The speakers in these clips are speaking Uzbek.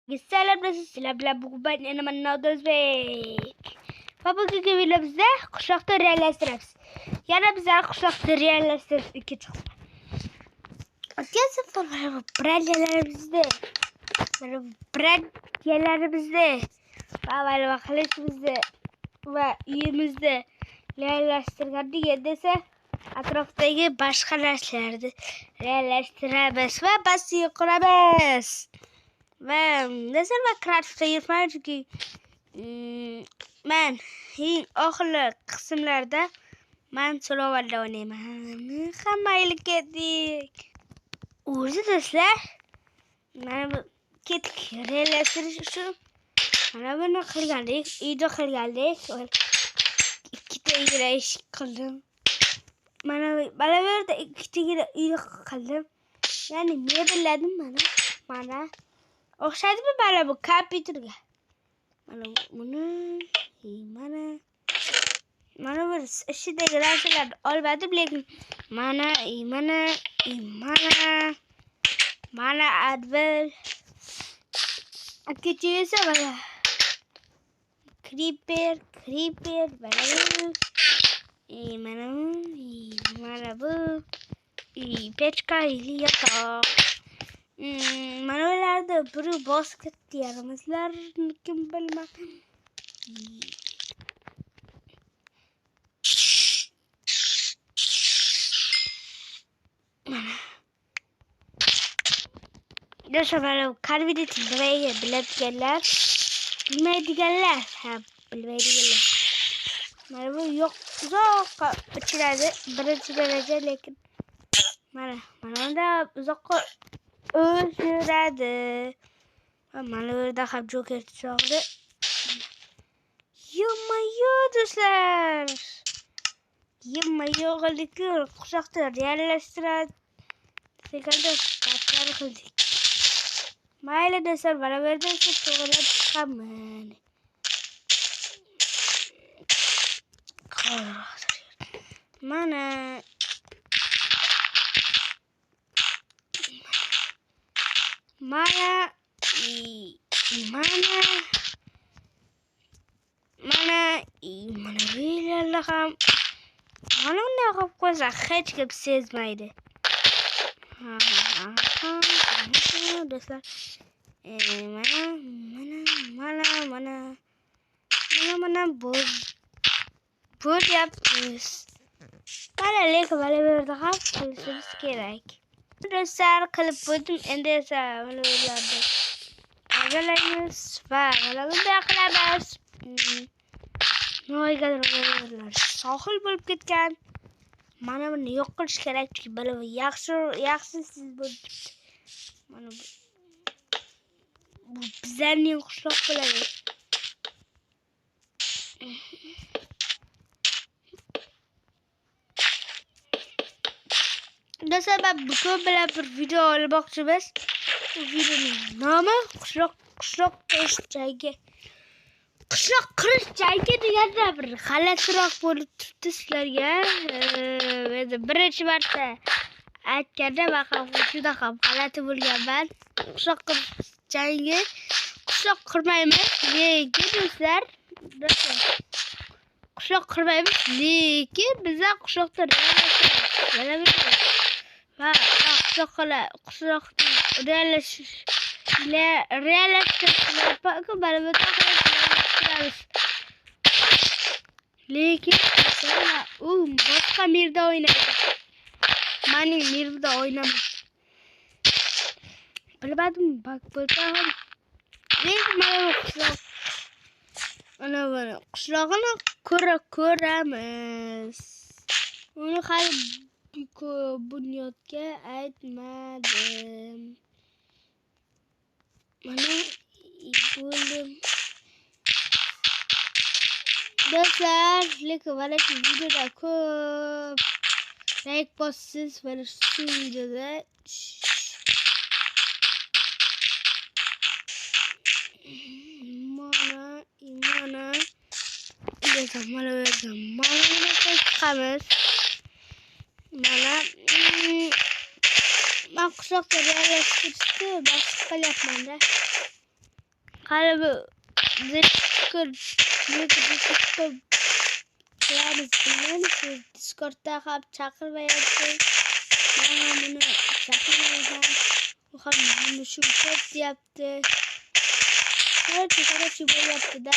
Sizlar bilan bugun ben Enaman Nodozbek. Va bugungi videomizda qishloqda reallashtiramiz. Yana bizlar qishloqda reallashtirib ikkinchi qism. O'tgan safar brendlarimizda va qilishimizda va uyimizda reallashtirgandik. Endi esa atrofdagi boshqa narsalarni reallashtiramiz va basiy quramiz. Ve nasıl ben kreatifte yırtmayım çünkü ben oxirgi qismlarda ben solovalda o'ynayman. Hammaylik ketdik. O'zi do'stlar, mana bu ketdik realishtirish uchun mana buni qilgandik, uyda qilgandik. Ikkita ish qildim. Mana bu yerda ikkita uy qildim. Ya'ni mebelladim mana o'xshaydimi mana bu kompyuterga? Mana bir ichidagi narsalarni olmadim, lekin mana advel ikkinchisi mana creeper mana bu pechka yotoq. Mana ularda biri bosib ketdi, yarimizlar kim bilmadim. Mana karvidi tilmayga biladiganlar, bilmaydiganlar, bilmaydiganlar. Mana bu uzoqqa uchiradi, birinchi daraja, lekin mana unda uzoqqa o'chiradi. Mana bu yerda ham Joker chiroqli. Yo do'stlar. Qishloqda reallashtiradi. Sekildi qatlar qildik. Mayli do'stlar, mana bu yerda to'g'rilab chiqaman. Mana videolar ham mana bunday qilib qo'ysa hech kim sezmaydi. Do'stlar, mana bo'lyapmiz. Lekin mana bu yerda ham qilishimiz kerak. Do'stlar, qilib bo'ldim. Endi esa mana bularni agalaymiz va mana bunday qilamiz. Sohil bo'lib ketgan. Mana buni yo'q qilish kerak, chunki mana bu yaxshisiz bo'lib. Mana bu bizlarning qishloq bo'ladi. Do'stlar, ben bugun bilan bir video olmoqchimiz. Bu videoning nomi qishloq qurish jangi. Qishloq qurish jangi deganda bir g'alatiroq bo'lib turibdi sizlarga. Endi birinchi marta aytganda men ham juda ham g'alati bo'lganman. Qishloq qurish jangi. Qishloq qurmaymiz, lekin do'stlar, qishloq qurmaymiz, lekin bizlar qishloqda reallashtiramiz. Va qishloqda reallashtiramiz. Lekin u boshqa yerda o'ynaydi. Mening yerimda o'ynamadi. Bilmadim, bak bo'lsa ham. Lekin mana qishlog'ini ko'ramiz. Uni hali bunyodga aytmadim. Mana bo'lim. Do'stlar, lekin mana shu videoda ko'p like bossiz, mana shu videoda mana chiqamiz. Mana ben qishloqda reallashtirishni boshqa qilyapman-da. Qalbi zikr qilamiz bilmaysiz. Discordda ham chaqirmayapti. Mana buni chaqirmayman. U ham buni shu deyapti. Короче, bo'lyapti-da.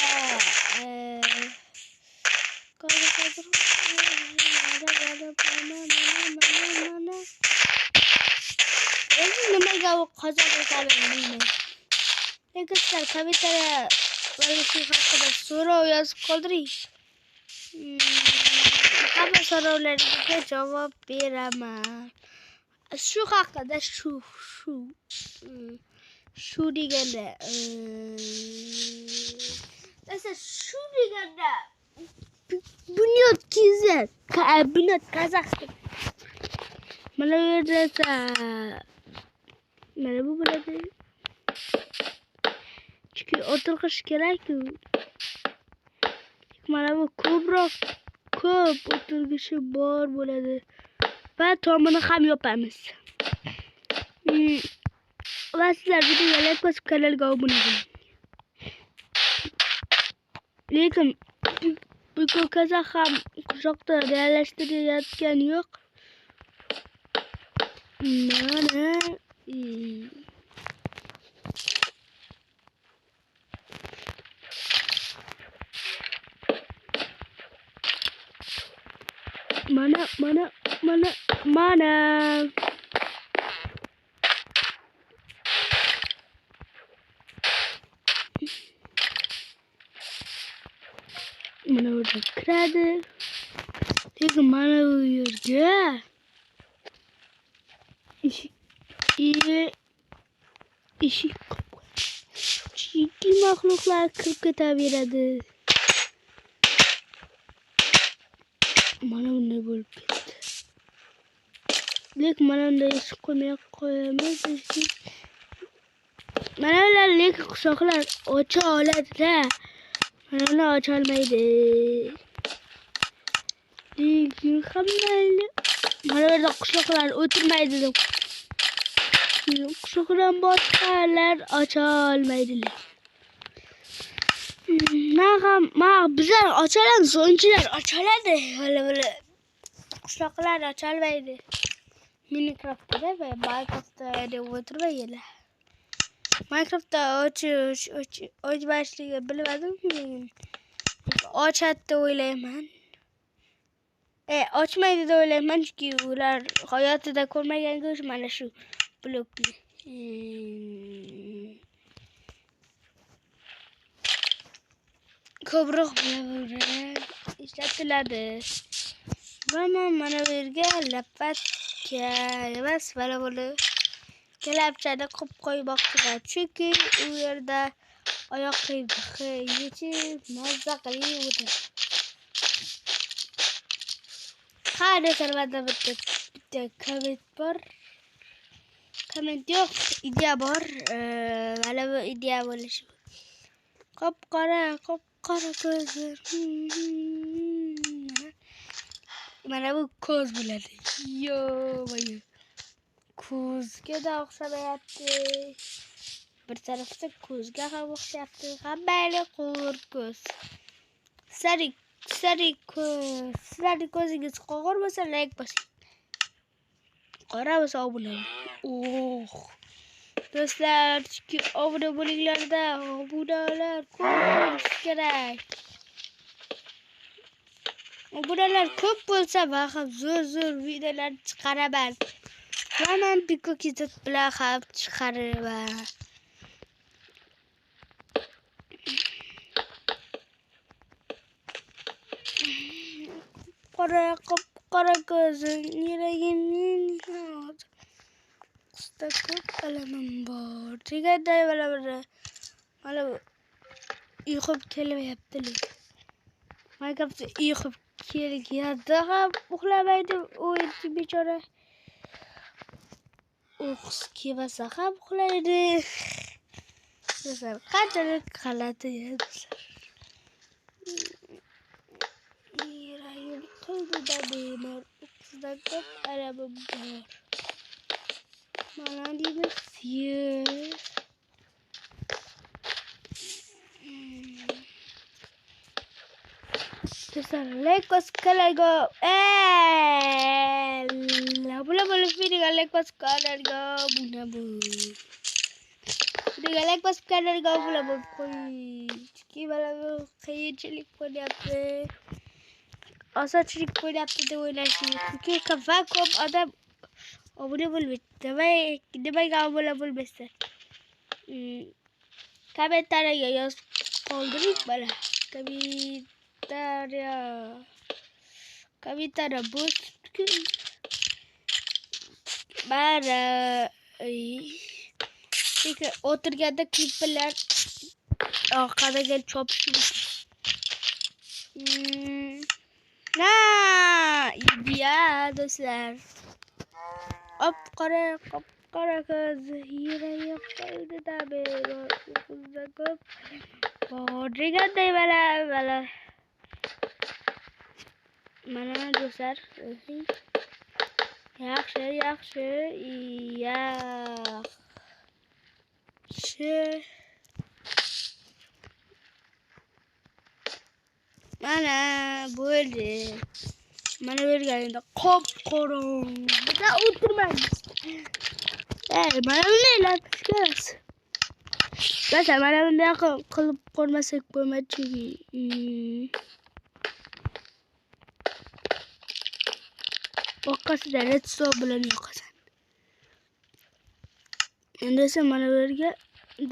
Endi nimaga qozoq ekanini bilmayman. Lekin kommentariya shu haqida so'rov yozib qoldiring. Hamma so'rovlarga javob beraman. Shu haqida shu deganda shu deganda Bunyod kizat Bunyod Kazaxston. Mana bu yerda mana bu bo'ladi. Chunki o'tirg'ish kerak-ku. Mana bu ko'p o'tirgishi bor bo'ladi. Va tomini ham yopamiz. Va sizlar videoga like bosib kanalga obuna bo'ling. Lekin bu Kazax ham quchoqda reallashtirayotgani yo'q. Mana burada kiradi. Lekin mana bu yerga eshik chunki mahluqlar kirib ketaveradi. Mana bunday bo'lib ketdi. Lekin mana bunday eshik qo'yamiz. Mana ular lekin quchoqlar ocha oladi-da. Mana ocha olmaydi. Lekin hammayli mana yerda quchoqlar o'tirmaydi. Quchoqdan boshqalar ocha olmaydilar. Bizlar ochamiz, o'yinchilar ocholadi. Mana quchoqlar ocholmaydi. Minecraftda va Minecraftda deb o'tirmaydilar. Minecraftda ochmasligini bilmadim. Ochadi deb o'ylayman. Ochmaydi deb o'ylayman, chunki ular hayotida ko'rmagan-ku mana shu blokni. Ko'proq ishlatiladi. Mana bu yerga lapatka emas, mana buni kelabchani qilib qo'ymoqchiman. Chunki u yerda oyoq yechib mazza qilib o'tiradi. Qani servada bitta komment bor. Komment yo'q, ideya bor. Mana bu ideya bo'lishi. Qop-qora ko'zlar. Mana bu ko'z bo'ladi. Yo. Ko'zga da o'xshamayapti. Bir tarafda ko'zga ham o'xshayapti. Hammayli qo'r ko'z. Sizlarning ko'zingiz qog'or bo'lsa like bosing. Qora bo'lsa obuna bo'ling. Do'stlar, chunki obuna bo'linglarda, obunalar ko'p kerak. Obunalar ko'p bo'lsa, men ham zo'r videolar chiqaraman. Men Piko Kizat bilan ham chiqaraman. Qora ko'zim, yuragimning qisda ko'p alamim bor. Deganday mana bu uyqum kelmayapti. Minecraftda uyqum kelganda ham uxlamaydi o'yinchi bechora. Uyqusi kelmasa ham uxlaydi. Sizlar qanchalik g'alati yerdinglar. Yuragim qildida bemor, qizda ko'p alamim bor. Mana deymiz. do'stlar, like bosib kanalga obuna bo'lib videoga like bosib kanalga obuna bo'ling. Videoga like bosib kanalga obuna bo'lib qo'ying. Chunki mana bu qiyinchilik bo'lyapti. Osonchilik bo'lyapti deb o'ylaysizmi? Chunki ko'p odam obuna bo'lmaydi. Nimaga obuna bo'lmaysan? Kommentariyaga yozib qoldiring mana. Kommentariya bo'sh. Mana o'tirganda kliplar orqadan chopishib. Ya do'stlar. Qora qiz yuragi qalbida bor. Qizda ko'p bor deganday mana do'stlar. Yaxshi. Mana bo'ldi. Mana berganingda qop-qorong'ida o'tirmaymiz. Mana bunday lapishkamiz. Do'stlar, mana bunday qilib qo'ymasak bo'lmaydi. Boqqasida redstone bilan yoqasan. Endi esa mana bu yerga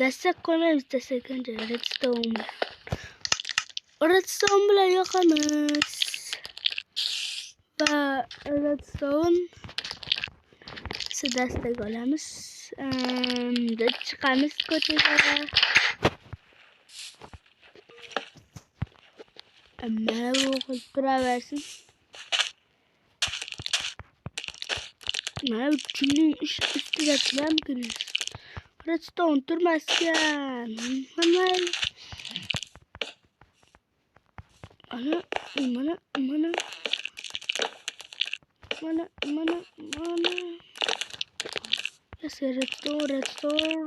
dastak qo'ymaymiz, dastakanda redstone bilan yoqamiz. Va redstone dastak olamiz. Chiqamiz ko'chaga. Mana bu qiz turaversin. Mana bu chunning ustida turamkiniz. Redstone turmaskan. Mana redstone.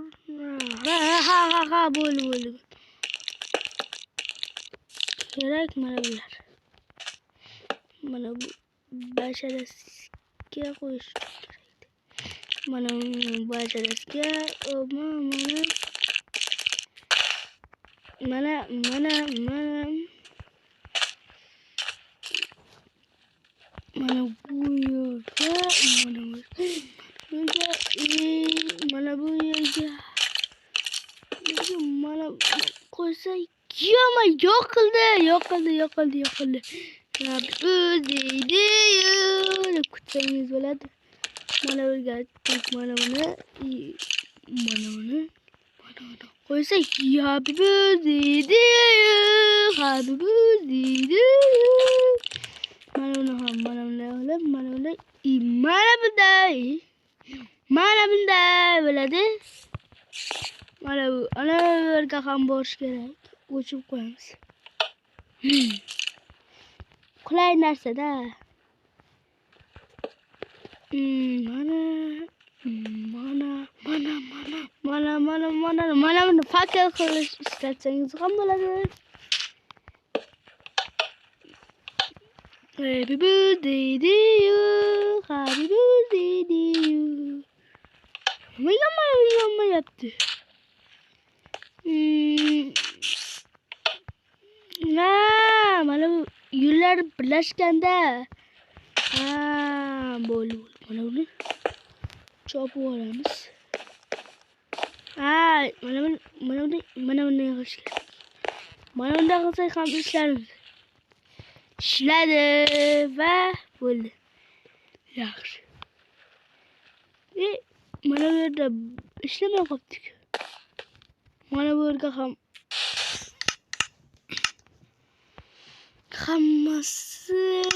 Bo'ldi. Kerak mana bular. Mana bu basharasiga qo'yish kerak. Mana basharasiga mana bu yerga mana bu yerga mana qo'ysak yo'qildi. Deydi deb kutsangiz bo'ladi. Mana bu yerga mana buni qo'ysak habibi deydi. Mana bunday bo'ladi. Mana bu yerga ham borish kerak. O'chib qo'yamiz. Qulay narsa-da. Mana buni fakir qilish istatsangiz ham bo'ladi. Happy birthday to you. Nima yaptı? Mana bu yo'llar birlashganda. Bo'ldi. Mana buni chopib olamiz. Mana bunday qilish kerak. Mana bunday qilsak ham ishladi va bo'ldi. Yaxshi. Mana bu yerda ishlamay qoldik. Mana bu yerga ham hammasiga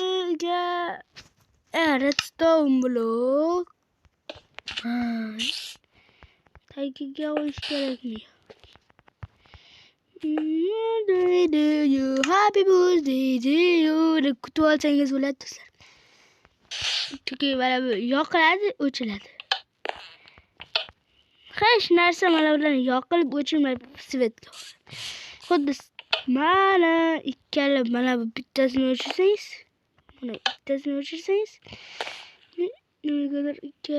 redstone blok tagiga qo'yish kerakmi? Happy birthday to you deb kutib olsangiz bo'ladi do'stlar. Chunki mana bu yoqiladi, o'chiladi. Hech narsa mana bilan yoqilib o'chilmaydi svetga. Xuddi Mana ikkala mana bu bittasini o'chirsangiz, mana bittasini o'chirsangiz, nimagadir ikki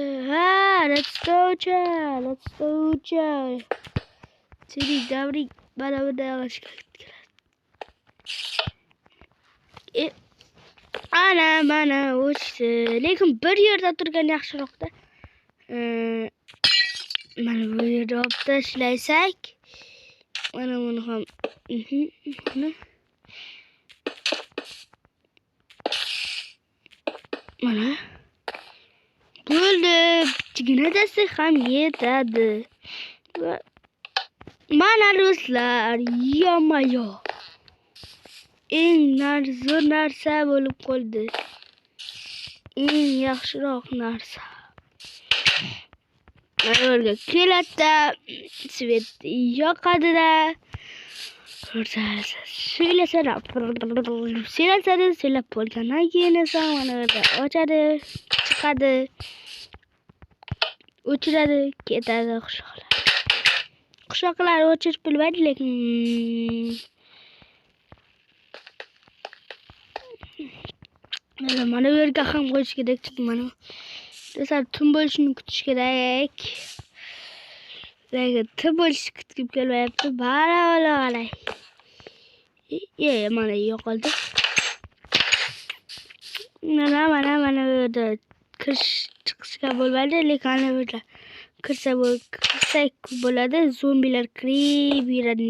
redstone. Sening davring mana bunday qilishga keladi. Mana o'chdi. Lekin bir yerda turgan yaxshiroqda. Mana bu yerda olib tashlasak, mana buni ham mana bo'ldi. Kichkina dasta ham yetadi. Mana do'stlar, yo'mayo. Eng zo'r narsa bo'lib qoldi. Eng yaxshiroq narsa. Mana keladi, svet yoqadi-da. Söylab bo'lgandan keyin esa mana ochadi, chiqadi, o'chiradi, ketadi qushaqlar. Qushaqlar o'chirib bilmaydi, lekin mana bu yerga ham qo'yish kerak. Chunki mana desam tun bo'lishini kutish kerak. Lekin tun bo'lishni kutib kelmayapti. Mana mana yo'qoldi. Mana bu yerda kirish chiqishga bo'lmaydi, lekin ana bu yerda kirsak bo'ladi. Zombilar kirib yuradi,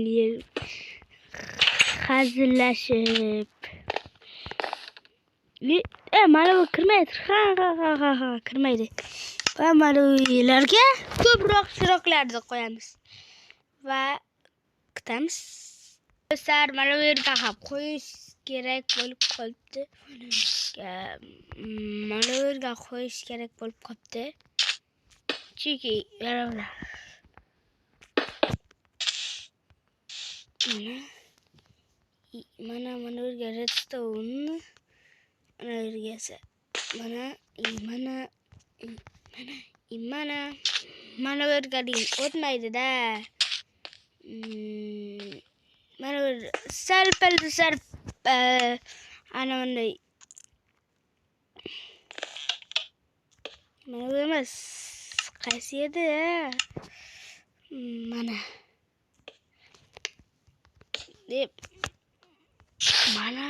hazillashib. Mana bu kirmaydi. Kirmaydi. Va mana bu yerlarga ko'proq chiroqlarni qo'yamiz va kutamiz. Do'stlar, mana bu yerga ham qo'yish kerak bo'lib qoldi. Mana bu yerga qo'yish kerak bo'lib qoldi. Chunki mana bu yerga redstone, mana bu yerga esa mana bu yerga o'tmaydi-da. Mana bu sarpal ana bunday. Mana bu emas. Qaysi edi? Mana. Deb. Mana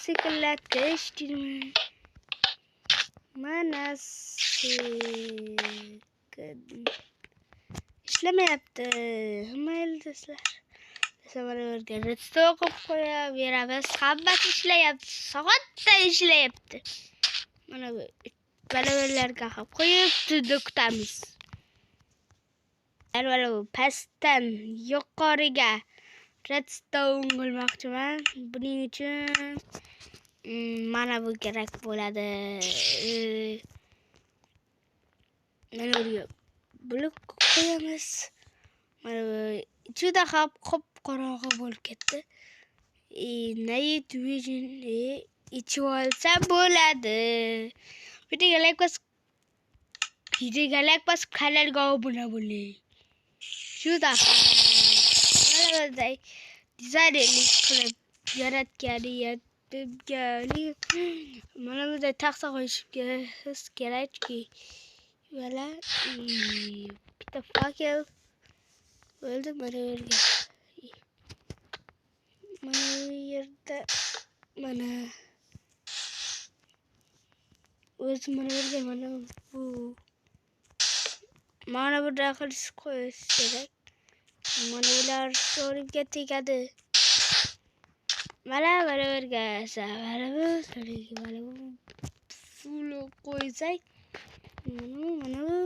sekinlatish deyman. Mana ishlamayapti. Mayli do'stlar. Mana bu yerga redstone qo'yib qo'yaveramiz. Hammasi ishlayapti. Soatda ishlayapti. Mana bu balalarga ham qo'yib tunda kutamiz. Mana bu pastdan yuqoriga redstone qilmoqchiman. Buning uchun mana bu kerak bo'ladi. Mana bu blok qo'yamiz. Mana bu juda ham qop-qorong'i bo'lib ketdi. Night vision ichib olsa bo'ladi. Videoga like bosib, kanalga obuna bo'ling. Juda ham dizaynerlik qilib yaratgani mana bunday taxta qo'yish kerakki. Mana bitta fakel bo'ldi mana bu yerga. Mana bu yerda mana o'zi mana bu yerga mana bu qilish qo'yish kerak. Mana bular to'g'riga tegadi. Mana bu yerga mana bu full qo'ysak, mana bu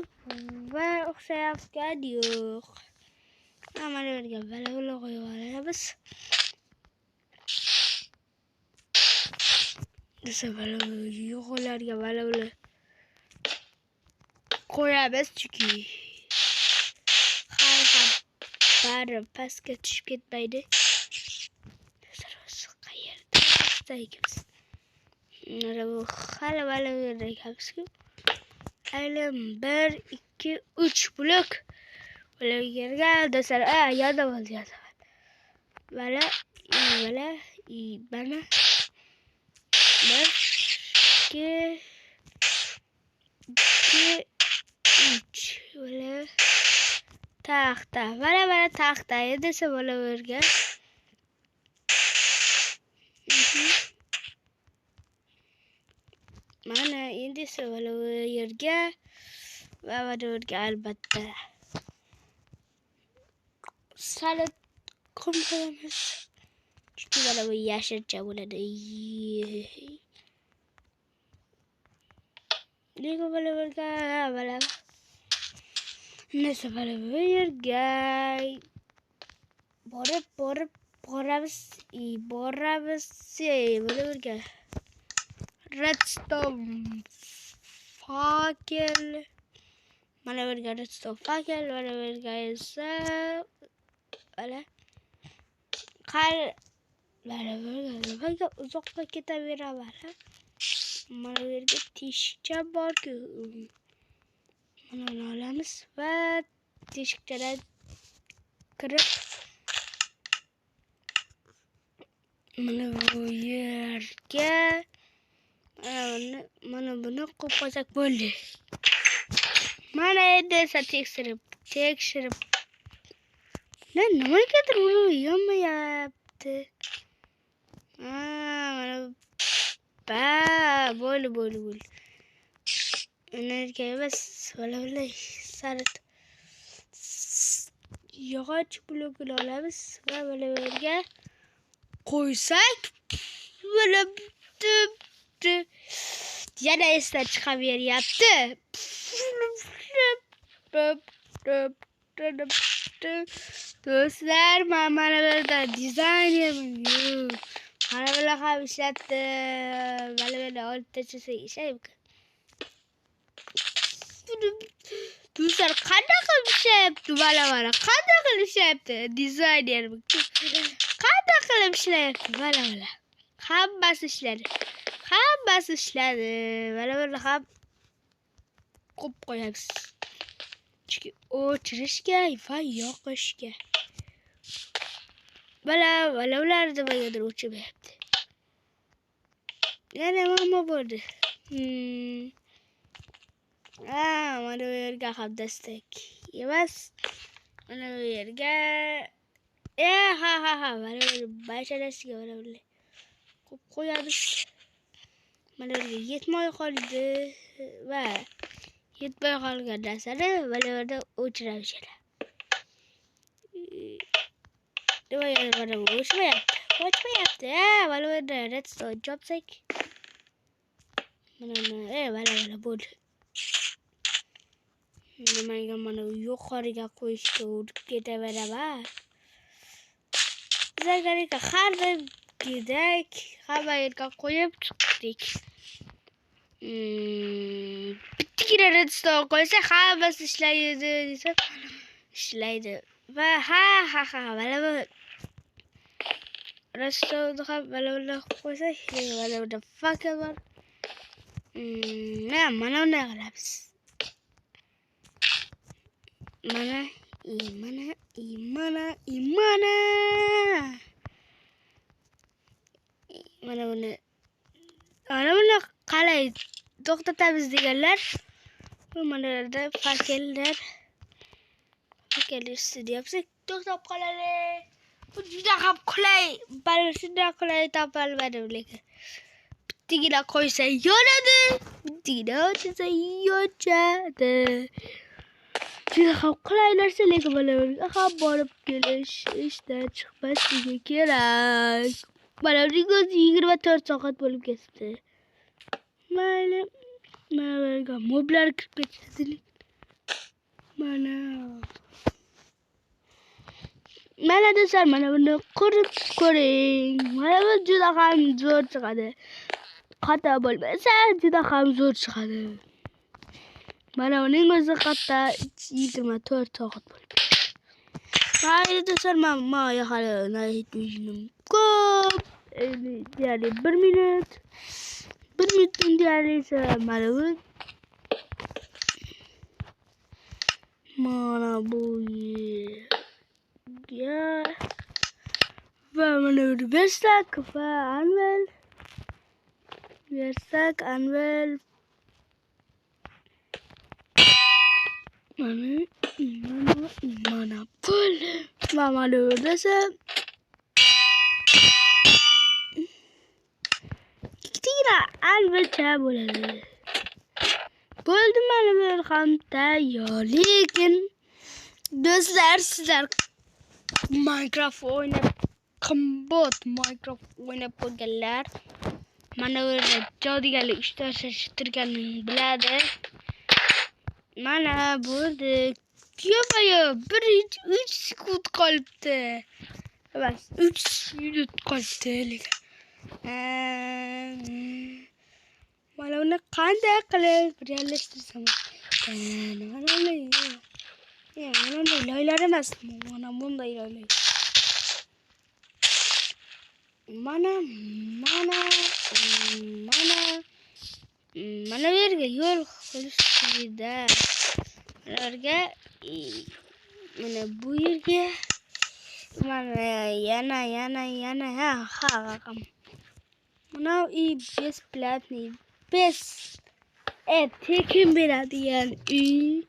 va o'xshayotgan yo'q. Mana bu yerga mana buni qo'yib olamiz. Desa mana bu yo'qlarga mana buni qo'yamiz, chunki bari pastga tushib ketmaydi. Qayerda istaymiz. Mana bu hali ekanmiz-ku. 1, 2, 3 blok Bolalarga do'stlar, yozib oldi. Mana bir, ikki, uch. Taxta. Mana taxta desa bo'laverga. Mana endi esa bo'laverga va bo'laverga albatta. Salat qo'yamiz. Chunki mana bu yashilcha bo'ladi. Nega bo'laverga? Mana nesa bo'laverga. Borib boramiz. Bo'laverga. Redstone fakel. Mana bo'laverga redstone fakel. Mana bo'laverga esa mana mana uzoqqa ketaveraman. Mana bu yerga teshikcha bor-ku. Mana olamiz va teshikchadan kirib mana bu yerga mana buni qo'yib qo'ysak bo'ldi. Mana endi esa tekshirib. Nimagadir uni yonmayapti. Mana bo'ldi. Energiya emas, mana sarat. Yog'och blokini olamiz va mana bu yerga qo'ysak, yana esdan chiqaveryapti. Do'stlar, mana bu yerda dizaynerman. Mana bular ham ishlatdi. Mana buni olib tashlasak ishlaydi. Do'stlar, qanday qilib ishlayapti? Mana qanday qilib ishlayapti? Dizaynerman. Qanday qilib ishlayapti? Mana. Hammasi ishladi. Mana buni ham qo'yib qo'yamiz. Chunki o'chirishga va yoqishga. Mana ular nimagadir o'chirmayapti. Yana nima bo'ldi? Mana bu yerga ham dastak emas. Mana bu yerga mana bu basharasiga mana bunday qo'yib qo'yamiz. Mana bu yerga yetmay qoldi va yetmay qolgan narsani mana bu yerda o'chiramiz. Mana bu o'chmayapti. Mana bu yerda redstone chopsak. Mana bo'ldi. Nimaga mana yuqoriga qo'yishga urib ketaveraman. Bizga har kerak, hamma yerga qo'yib chiqdik. Bittagina redstone qo'ysa hammasi ishlaydi desa, ishlaydi. Va mana bu redstone ham mana qo'ysak, mana bu fakel bor. Mana bunday qilamiz. Mana buni qalay to'xtatamiz deganlar. Mana yerda fakellar ustida yapsak to'xtab qoladi. Bu juda ham qulay. Bali shunday qulay topolmadim lekin. Bittigina qo'ysa yonadi. Bittigina o'chsa yochadi. Juda ham qulay narsa, lekin bolalarga ham borib kelish ishdan chiqmasligi kerak. Mana buning o'zi 24 soat bo'lib ketdi. Mayli. Mana bu moblar kirib ketdi. Mana do'stlar, mana buni qurib ko'ring. Mana bu juda ham zo'r chiqadi. Xato bo'lmasa, juda ham zo'r chiqadi. Mana uning o'zi hatto 24 soat bo'lib. Mayli do'stlar, men hali naytishim ko'p. Deyarli 1 minut. 1 minutdan deyarli mana bu mana bu yerga va mana buni bersak va anvil bersak anvil mana pul va mana desa ikkita anvilcha bo'ladi. Bo'ldi, mana bu ham tayyor. Lekin do'stlar, sizlar Minecraft o'ynab qimmat Minecraft o'ynab qo'yganlar mana bu jodugarlik ishtirganini biladi. Mana bo'ldi. Ko'payib 3 sekund qolibdi. Emas, 3 minut qolibdi lekin. Mana buni qanday qilib reallashtirsam? Mana loylar emas, mana bunday loylar. Mana bu yerga yo'l qilishda. Ularga mana bu yerga mana yana ha. Mana besplatniy tekin beradigan uy.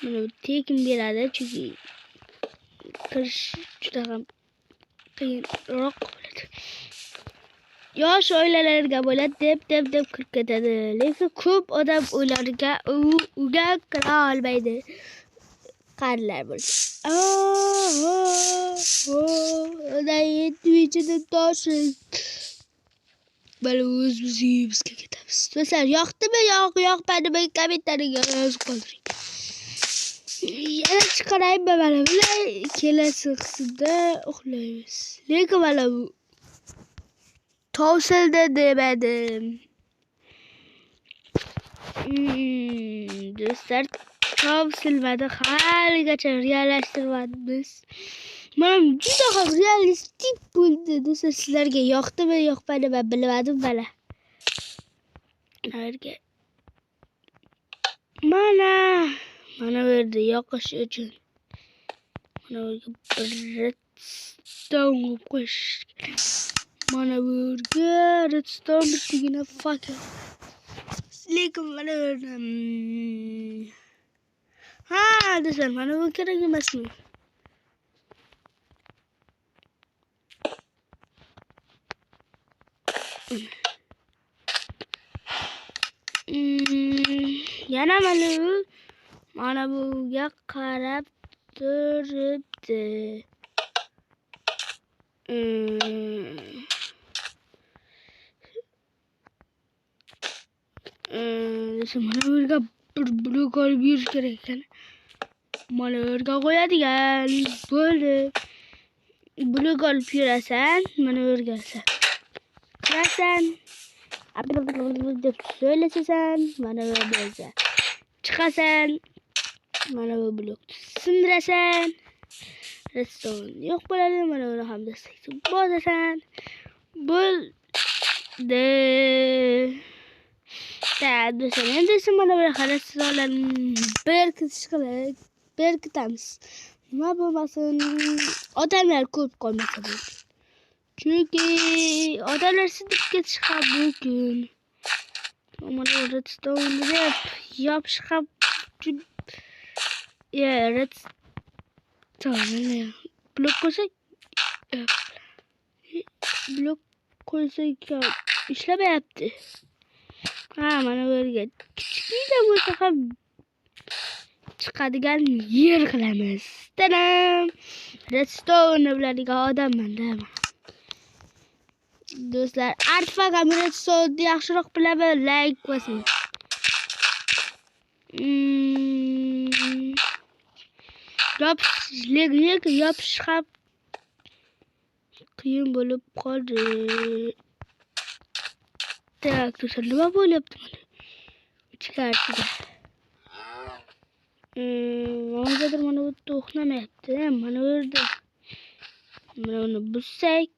Mana tekin beradi chunki kirish juda ham qiyinroq bo'ladi. Yosh oilalarga bo'ladi deb kirib ketadi. Lekin ko'p odam ularga uyga kira olmaydi. Qarilar bo'lsa. Twitch'da toshing. Mana o'zimizga ketamiz. Do'stlar, yoqdimi, yoqmadimi kommentariga yozib qoldiring. Yana chiqaraymi mana bular kelasi qismda uxlaymiz. Lekin mana bu tavsilda demadim. Do'stlar, tavsilmadi, haligacha reallashtirmadimiz. Mana juda ham realistik bo'ldi. Do'stlar, sizlarga yoqdimi, yoqmadimi bilmadim mana. Mana bu yerda yoqish uchun mana bu yerga redstone qo'yish. Mana bu yerga redstone bitgina fakir. Lekin mana bu yerda do'stlar, mana bu kerak emasmi? Yana mana buga qarab turibdi. Mana bu yerga bir blok olib yurish kerak ekan. Mana bu yerga qo'yadigan bo'ldi. Blok olib yurasan, mana bu yerga kirasan. deb söylesen bana böyle çıkasan bana bu blok sindirasan redstone yok bo'ladi mana buni ham destekni bozasan bo'ldi. Do'stlar endi mana bu xarajatlarni berkitamiz. Nima bo'lmasin odamlar ko'p qolmasa bo'ldi. Çünkü odamlar sinib ketishi ham mumkin. Mana redstone deb yopish ham redstone blok qo'ysak ishlamayapti. Mana bu yerga kichkina bo'lsa ham chiqadigan yer qilamiz. Tanam. Redstone biladigan odamman-da. Do'stlar, artfagan redstone yaxshiroq bilaman, like bosing. Yopish ham qiyin bo'lib qoldi. Tak, do'stlar, nima bo'lyapti mana? Ichkarida. Hozir mana bu to'xtamayapti. Mana bu yerda. Mana uni buzsak.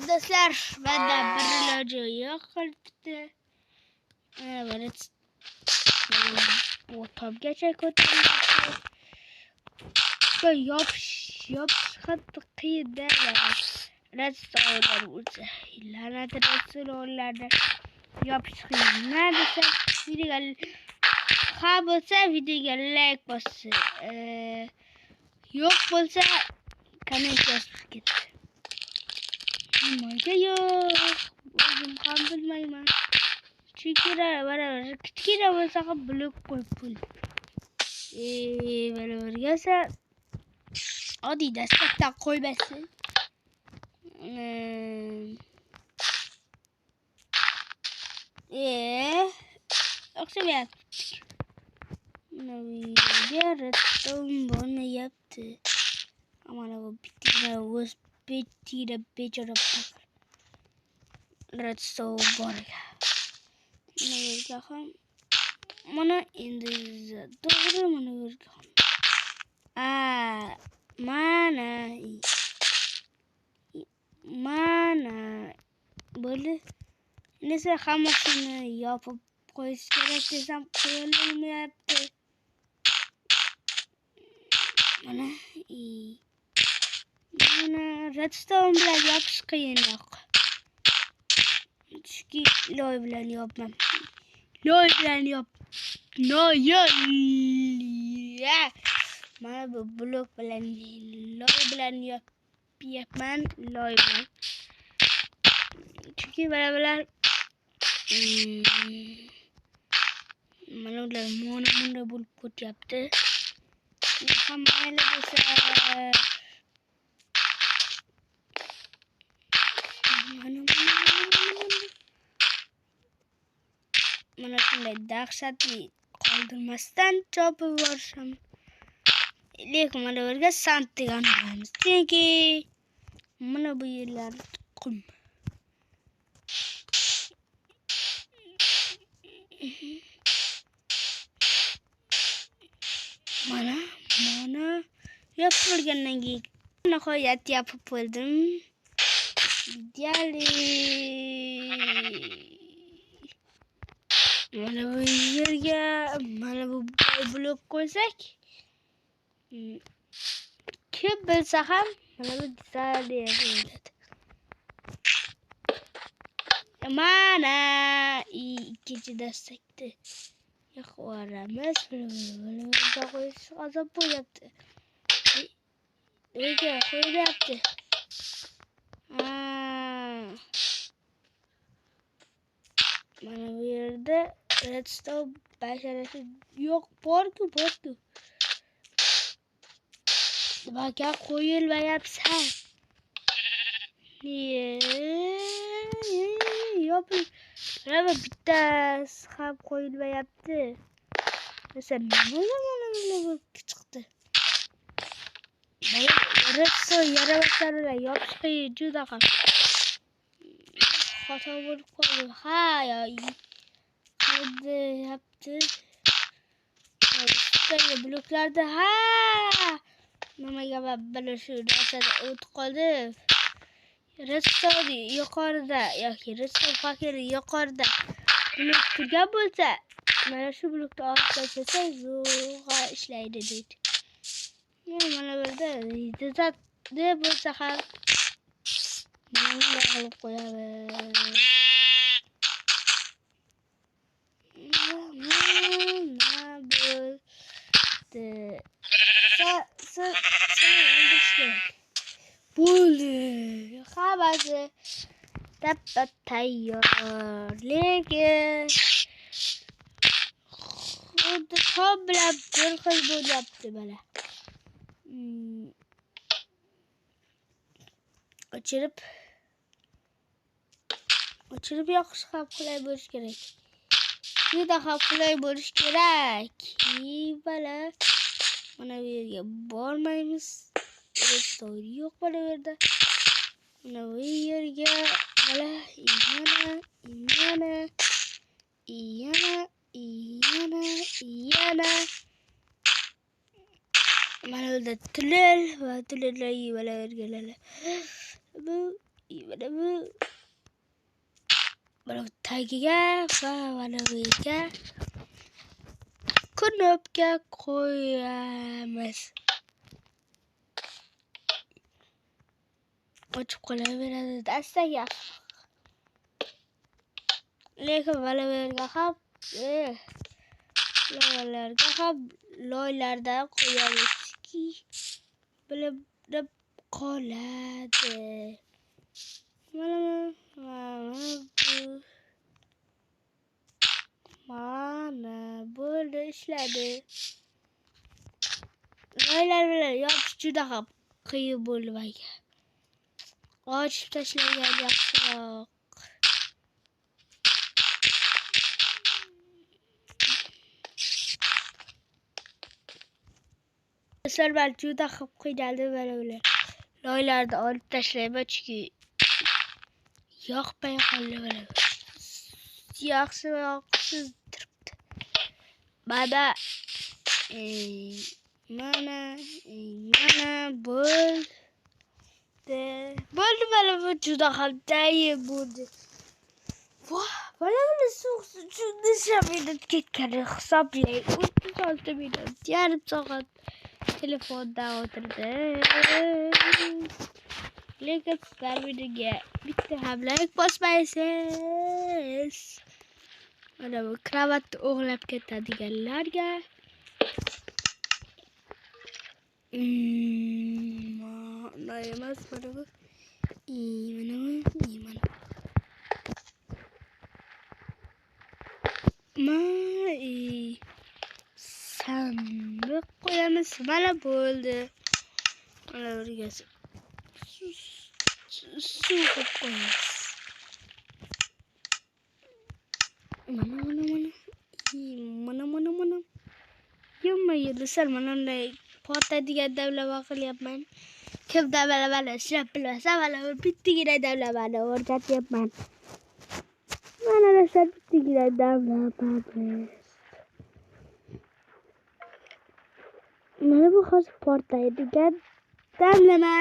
Do'stlar, banda bir iloji yo'q qolibdi. bu topgacha ko'tariladi. Bu yopish hatto qiyin-da. Redstone'lar bo'lsa, la'nat redstone'larda yopish qiyin. Nima desa, videoga bo'lsa videoga like bosing. Yo'q bo'lsa komment yozib ketdi. Nimaga yo'q? O'zim ham bilmayman. Chunki kichkina bo'lsa ham blok qo'yib bo'ldi. Mana o'rgansa oddiy dastakdan qo'ymasin. O'xshamayapti. Mana bu yerga redstone bo'lmayapti. Mana bu bitta o'z bitida bechora redstone bor ekan. Mana yerga ham mana endi to'g'ri mana yerga ham. Mana bo'ldi. Nesa hammasini yopib qo'yish kerak desam qo'yilmayapti. Mana redstone bilan yopish qiyinroq. Chunki loy bilan yopmam. Mana bu blok bilan loy bilan yopyapman. Chunki bular mana ular mana bo'lib ketyapti. Hammalar desa mana shunday dahshatli qoldirmasdan chopib yuborishim. Lekin mana bu yerga sand degan olamiz. Chunki mana bu yerlar qum. Mana yapılgandan keyin nihoyat yapib bo'ldim. Ideali. Mana bu yerga mana bu blok qo'ysak, kim bilsa ham mana bu ideali bo'ladi. Mana ikkinchi dastakda yoqvoramiz. Buni qo'yish azob bo'lyapti. Nega qo'yilyapti? Mana bu yerda redstone basharasi yo'q, borku. Nimaga qo'yilmayapti? Yoping. Mana bittasi ham qo'yilmayapti. Esa nima chiqdi? Redstone yaramaslarga yopish qiyin juda ham. Xato bo'lib qoldi. Qildi yapti. Bunday bloklarda nimaga mana shu narsada o'tib qoldi. Redstone yuqorida yoki redstone fakiri yuqorida blok turgan bo'lsa, mana shu blokni olib tashlasa zo'rg'a ishlaydi deydi. Mana bu yerda deb bo'lsa ham bunday qilib qo'yamiz. Bo'ldi. Hammasi tayyor. Lekin xuddi tom bilan bir xil bo'lyapti mana. O'chirib yoqish ham qulay bo'lish kerak. Juda ham qulay bo'lish kerak. Mana bu yerga bormaymiz. Redstone yo'q mana bu yerda. Mana bu yerga yana mana burada tünel va tünellar yivalargalar. Bu mana tagiga va mana bu yerga knopka qo'yamiz. Ochib qolaveradi dastaga. Lekin mana bu yerga ham loylardan qo'yamizki bilib qoladi. Mana bo'ldi, ishladi. Loylar bilan yopish juda ham qiyin bo'lmagan. Ochib tashlagan yaxshiroq. Do'stlar, juda ham qiynaldim mana bular. Loylarni olib tashlayman chunki yoqmay qoldi mana. Yoqsiz turibdi. Mana bo'ldi mana bu juda ham tayyor bo'ldi. Mana bu suv minut ketgani hisoblang. 36 minut, yarim soat telefonda o'tirdim. Lekin sizlar videoga bitta ham like bosmaysiz. Mana bu kravatni o'g'lab ketadiganlarga mana emas, mana bu sandiq qo'yamiz. Mana bo'ldi. Mana burga suv qo'yamiz. Mana. Do'stlar, mana bunday portadigan davlama qilyapman. Kim davlamani ishlab bilmasa, mana bittagina davlamani o'rgatyapman. Mana do'stlar, bittagina davlamamiz. Mana bu hozir portaydigan damlama.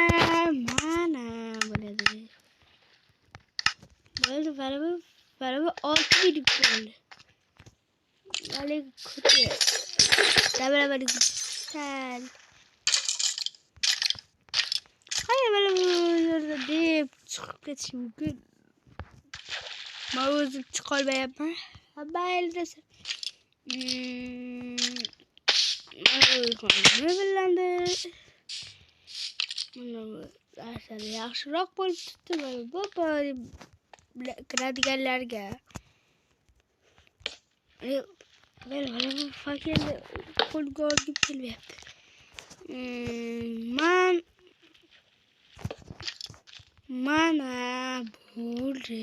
Mana bo'ladi. Bo'ldi, mana bu 6 minut bo'ldi. Mana kuti. Damlamani sal. Mana bu yerda deb chiqib ketish mumkin. Men o'zim chiqolmayapman. Mayli do'stlar. Mana asal yaxshiroq bo'lib turibdi. Mana bu kiradiganlarga. Mana bu fakirni qo'lga olib kelyapti. Mana bo'ldi.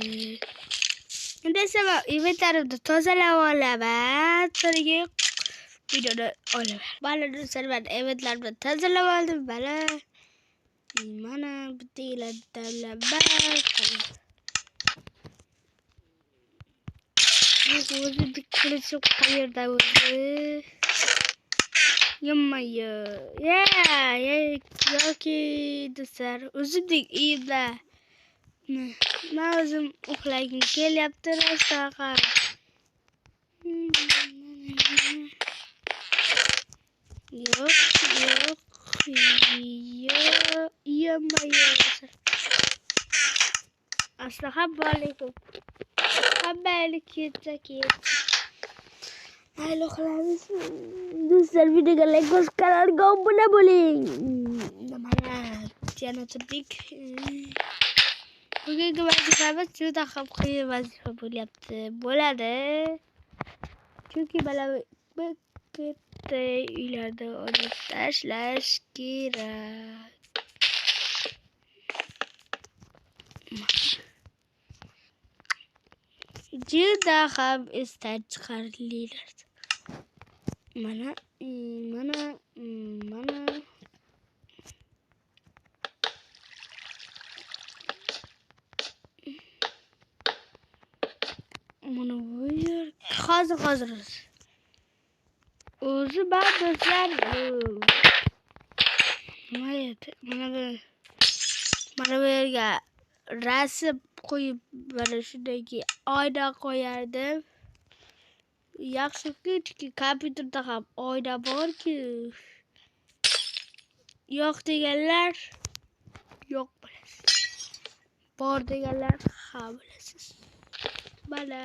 Endi esa inventarimni tozalab olaman. So'ngra videoni olaman. Mana do'stlar, men inventarimni tozalab oldim. Mana bitta damlama. O'zi qilishim qayerda o'zi? Yoki do'stlar, o'zimdek uyimda. Men o'zim uxlagim kelyapti rosta. Yo'q. Assalomu alaykum. Hammaylik ketsa. Mayli uxlaymiz. Do'stlar, videoga like bosib, kanalga obuna bo'ling. Mana yana turdik. Bugungi vazifamiz juda ham qiyin vazifa bo'ladi. Chunki mana bu katta uylarni olib tashlash kerak. Juda ham esdan chiqarlilar. Mana bu yer hozir o'zi bor do'stlar. Mana bu yerga rasm qo'yib mana shundagi oyna qo'yardim. Yaxshiki, chunki kompyuterda ham oyna bor-ku. Yo'q deganlar yo'q bilasiz. Bor deganlar ham bilasiz. Mana.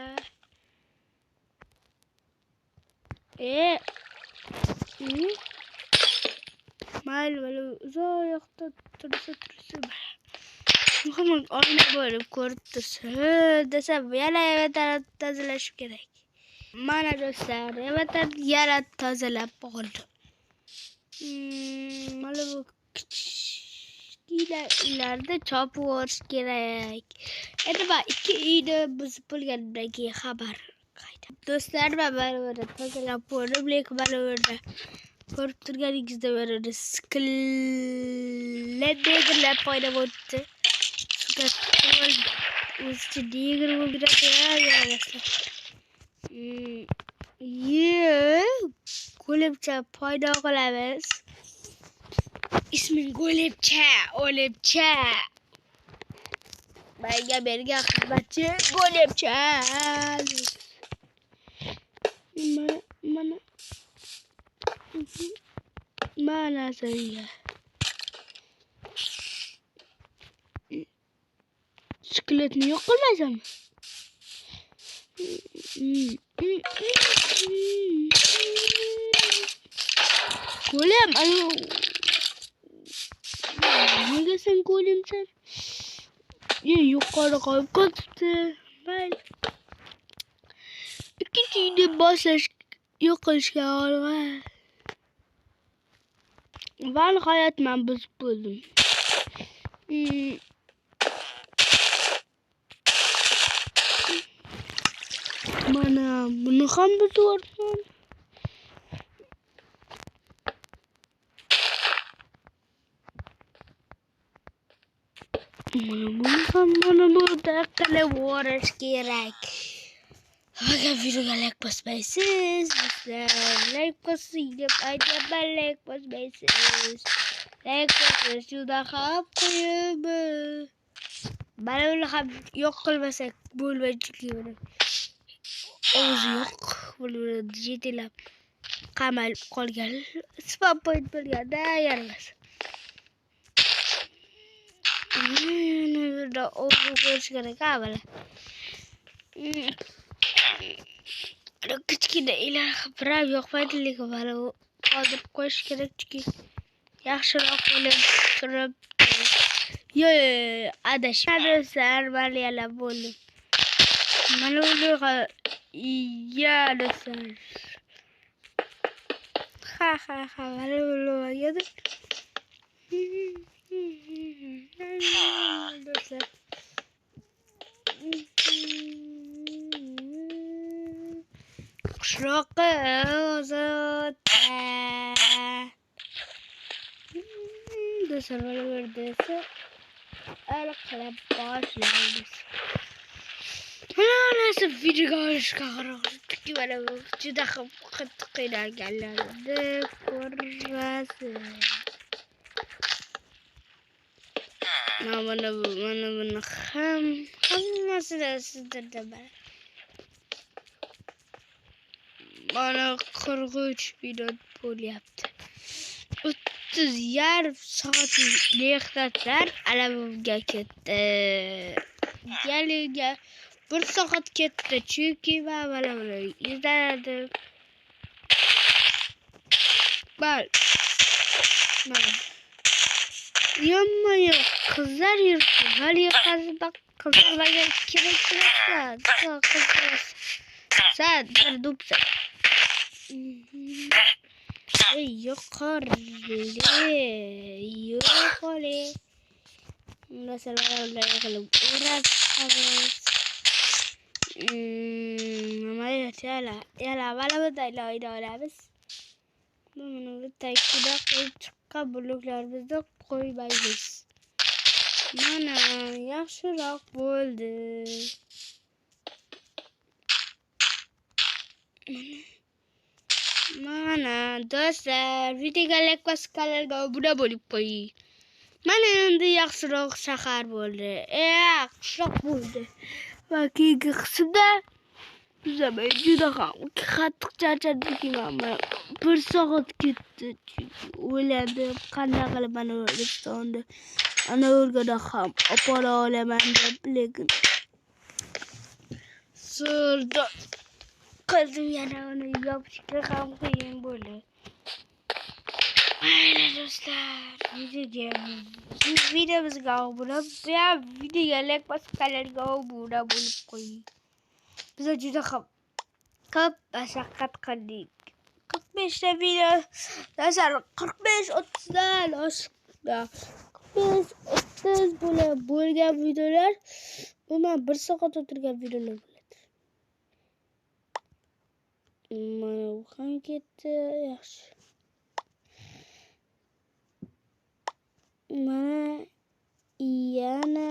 Mayli, uzoqda tursa. Muhimi oyna bo'lib ko'rib tursin desam, yana evatarni tozalash kerak. Mana do'stlar, evatarni yana tozalab oldim. Mana bu kichkina uylarda chopib o'rish kerak. Endi men 2 uyni buzib bo'lgandan keyin xabar qaytadi. Do'stlar, men mana tozalab bo'ldim, lekin mana bunda ko'rib turganingizdek mana skeletlar paydo bo'ldi. O'zicha negr bo'ldiradi Go'limcha paydo qilamiz. Isming Go'limcha, O'limcha. Menga bergan xizmatchi Go'limcha. Mana senga. Skeletni yo'q qilmaysanmi? Go'lim, nega sen go'limsan? Yuqori qo'yib ketdi. Mayli. Ikkinchi uyni boshlash, yo'q qilishga olgan. Va nihoyat men buzib bo'ldim. Mana buni ham buzyapman. Mana burada qilib o'rish kerak. Agar videoga like bosmaysiz, like bosing deb aytaman, like bosmaysiz. Like bosish juda ham qiyin. Mana buni ham yo'q qilmasak bo'lmaydi. O'zi yo'q, buni jetilab qamalib qolgan. Spam point bo'lganda yaramas. Da o'zi ko'rish kerak avval. Kichkina uylar biram yo'qmaydi, lekin mana bu qoldirib qo'yish kerak, chunki yaxshiroq bo'lib turib. Adashmasam, mana yana bo'ldim. Mana buni do'stlar. Mana buni yedi. Do'stlar. Qishloqqa ozodda. Do'stlar, mana bu yerda qilib boshlaymiz. Nasıl video olishga qaror mana bu juda ham qattiq qiynalganlarni ko'rasiz. Mana buni ham hammasini sizlarga mana 43 minut bo'lyapti. 30 yarim soat mehnatlar alamimga ketdi. Yaliga 1 soat ketdi, chunki men mana buni izladim. Mana. Yomma qizlar yuribdi. Hali qizlar menga kerak emaslar. Sen bir dupsa. Yo'qoli. Masalan, ularga qilib o'rab yana mana bunday oyna olamiz. Buni bittaga qo'yib chiqqan bloklarimizni qo'ymaymiz. Mana yaxshiroq bo'ldi. Mana do'stlar, videoga like bosib kanalga obuna bo'lib qo'ying. Mana endi yaxshiroq shahar bo'ldi. Qishloq bo'ldi. Va keyingi qismda bizaman juda ham qattiq charchadik. Mana 1 soat ketdi. O'yladim, qanday qilib mana O'zbekistonda ana o'rgada ham opora olaman deb, lekin surda qildim, yana uni yopishga ham qiyin bo'ldi. Mayli do'stlar, videomizga obuna bo'lib, videoga like bosib, kanalga obuna bo'lib qo'ying. Biz juda ham ko'p mashaqqat qildik. 45 ta video, dasar 45-30 dan oshdi. 45-30 bo'lgan videolar, umuman 1 soat o'tirgan videolar bo'ladi. Mana bu ham ketdi, yaxshi. Mana yana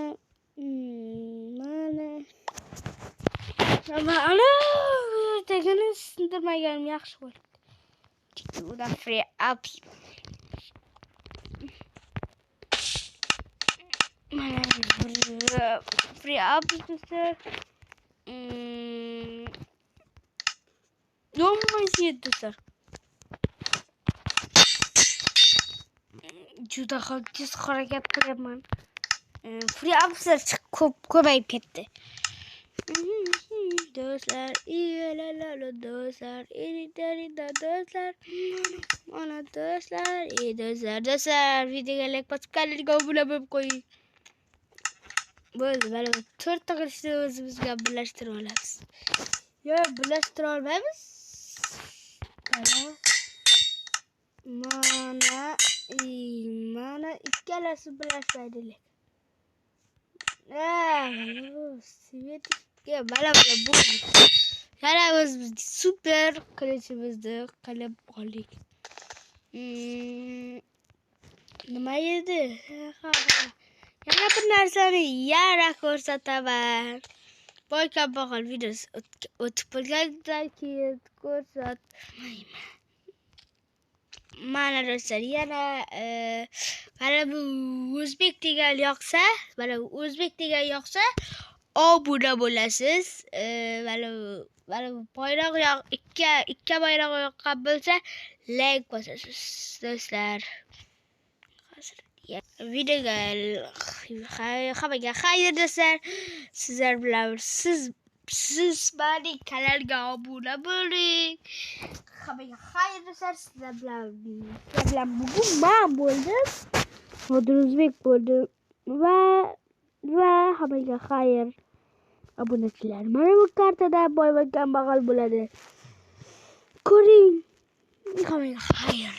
mana degani sindirmaganim yaxshi bo'ldi. Uda free apps. Mana free apps desa Yo'qmaysiz do'stlar. Juda ham tez harakat qilaman. Free appslar ko'payib ketdi. Do'stlar, do'stlar, mana do'stlar, videoga like bosib, kanalga obuna bo'lib qo'ying. Bo'ldi, mana 4 ta qilishni o'zimizga birlashtirib olamiz. Yo'q, birlashtira olmaymiz. Mana ikkalasi birlashmaydi. Svetikga mana bu. Yana o'zimiz super qilishimizni qilib oldik. Nima edi? Yana bir narsani yana ko'rsataman. Boy kambag'al videosi o'tib bo'lgandan keyin ko'rsatmayman. Mana do'stlar, yana mana bu o'zbek degan yoqsa, obuna bo'lasiz. Mana bu bayroq ikki bayroq yoqqan bo'lsa, like bosasiz do'stlar. Videoga hammaga xayr do'stlar. Sizlar bilan siz mening kanalga obuna bo'ling. Hammaga xayr do'stlar. Sizlar bilan bugun men bo'ldim. Hozir o'zbek bo'ldim va hammaga xayr. Obunachilar mana bu kartada boy va kambag'al bo'ladi. Ko'ring. Hammaga xayr.